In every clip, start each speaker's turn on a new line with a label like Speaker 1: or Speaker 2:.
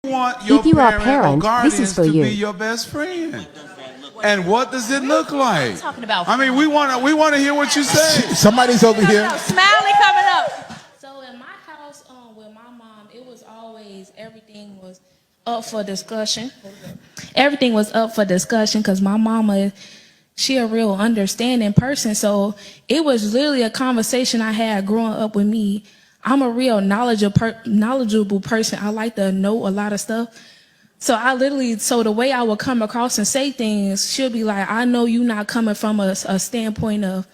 Speaker 1: want your
Speaker 2: If you are a
Speaker 1: parent or
Speaker 2: parent, this is
Speaker 1: guardians
Speaker 2: for
Speaker 1: to
Speaker 2: you.
Speaker 1: be your best friend. And what does it look like?
Speaker 3: Talking about.
Speaker 1: I mean, we want to hear what you say.
Speaker 4: Somebody's over here.
Speaker 3: Smiley coming up.
Speaker 5: So in my house, with my mom, it was always everything was up for discussion. Everything was up for discussion because my mama, she a real understanding person. So it was literally a conversation I had growing up with me. I'm a real knowledgeable person. I like to know a lot of stuff. So the way I would come across and say things, she'll be like, I know you not coming from a standpoint of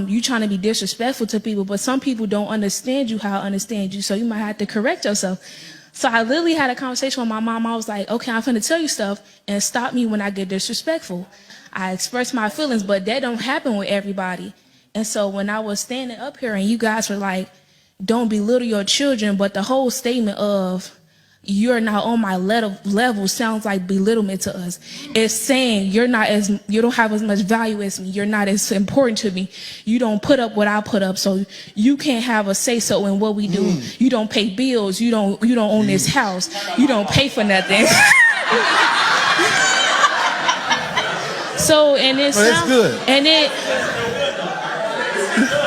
Speaker 5: you trying to be disrespectful to people, but some people don't understand you how I understand you, so you might have to correct yourself. So I literally had a conversation with my mom. I was like, okay, I'm finna tell you stuff and stop me when I get disrespectful. I express my feelings, but that don't happen with everybody. And so when I was standing up here and you guys were like, don't belittle your children, but the whole statement of you're not on my level sounds like belittlement to us. It's saying you don't have as much value as me. You're not as important to me. You don't put up what I put up, so you can't have a say so in what we do. You don't pay bills. You don't own this house. You don't pay for nothing. So and it's
Speaker 4: good.
Speaker 5: And it.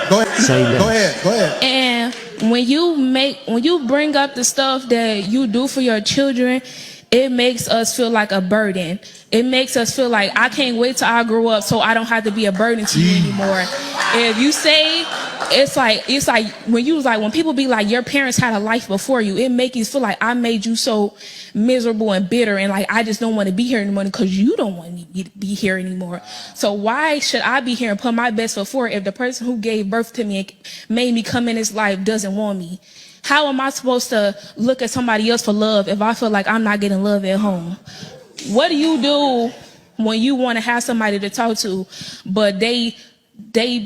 Speaker 4: Go ahead.
Speaker 5: And when you bring up the stuff that you do for your children, it makes us feel like a burden. It makes us feel like I can't wait till I grow up so I don't have to be a burden to you anymore. If you say it's like when people be like your parents had a life before you, it make you feel like I made you so miserable and bitter and like I just don't want to be here anymore because you don't want me to be here anymore. So why should I be here and put my best foot forward if the person who gave birth to me and made me come in this life doesn't want me? How am I supposed to look at somebody else for love if I feel like I'm not getting love at home? What do you do when you want to have somebody to talk to, but they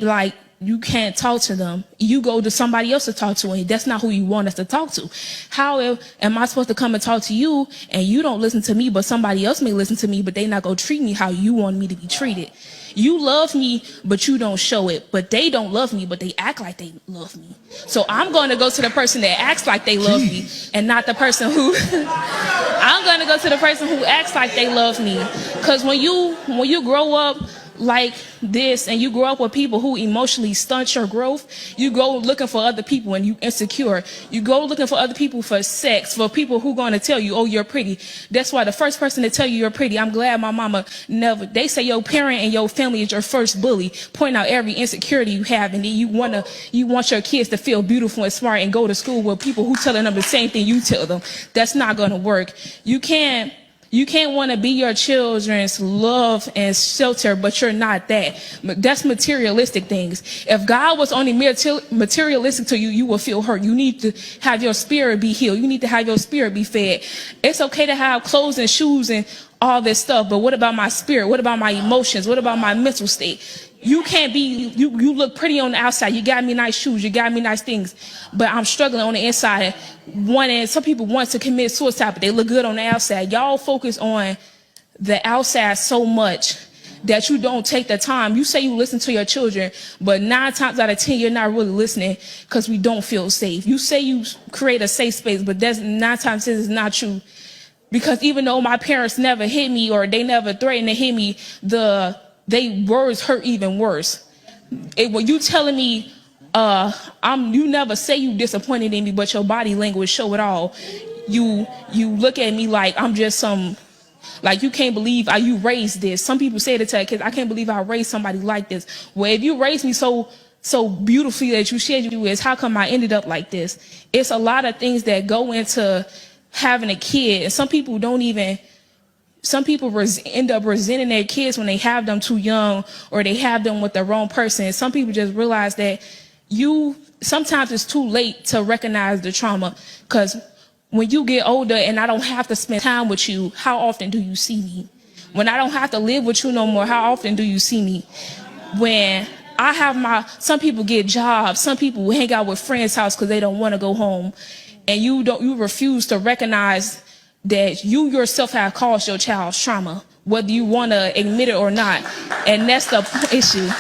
Speaker 5: like you can't talk to them? You go to somebody else to talk to, and that's not who you want us to talk to. How am I supposed to come and talk to you, and you don't listen to me, but somebody else may listen to me, but they not gonna treat me how you want me to be treated? You love me, but you don't show it. But they don't love me, but they act like they love me. So I'm going to go to the person that acts like they love me and not the person who... I'm going to go to the person who acts like they love me. Because when you grow up like this and you grow up with people who emotionally stunt your growth, you go looking for other people and you insecure. You go looking for other people for sex, for people who going to tell you, oh, you're pretty. That's why the first person to tell you you're pretty, I'm glad my mama never, they say your parent and your family is your first bully, point out every insecurity you have, and then you want your kids to feel beautiful and smart and go to school with people who telling them the same thing you tell them. That's not going to work. You can't want to be your children's love and shelter, but you're not that. That's materialistic things. If God was only materialistic to you, you will feel hurt. You need to have your spirit be healed. You need to have your spirit be fed. It's okay to have clothes and shoes and all this stuff, but what about my spirit? What about my emotions? What about my mental state? You can't be, you look pretty on the outside. You got me nice shoes. You got me nice things, but I'm struggling on the inside. Some people want to commit suicide, but they look good on the outside. Y'all focus on the outside so much that you don't take the time. You say you listen to your children, but 9 times out of 10, you're not really listening because we don't feel safe. You say you create a safe space, but that's 9 times out of 10 is not true. Because even though my parents never hit me or they never threatened to hit me, they words hurt even worse. When you telling me, you never say you disappointed in me, but your body language show it all. You look at me like I'm just like you can't believe you raised this. Some people say it to their kids, I can't believe I raised somebody like this. Well, if you raised me so beautifully that you shared you is, how come I ended up like this? It's a lot of things that go into having a kid, and some people end up resenting their kids when they have them too young or they have them with the wrong person. Some people just realize that sometimes it's too late to recognize the trauma, because when you get older and I don't have to spend time with you, how often do you see me? When I don't have to live with you no more, how often do you see me? When I have some people get jobs, some people hang out with friends' house because they don't want to go home, and you refuse to recognize that you yourself have caused your child's trauma, whether you want to admit it or not. And that's the issue.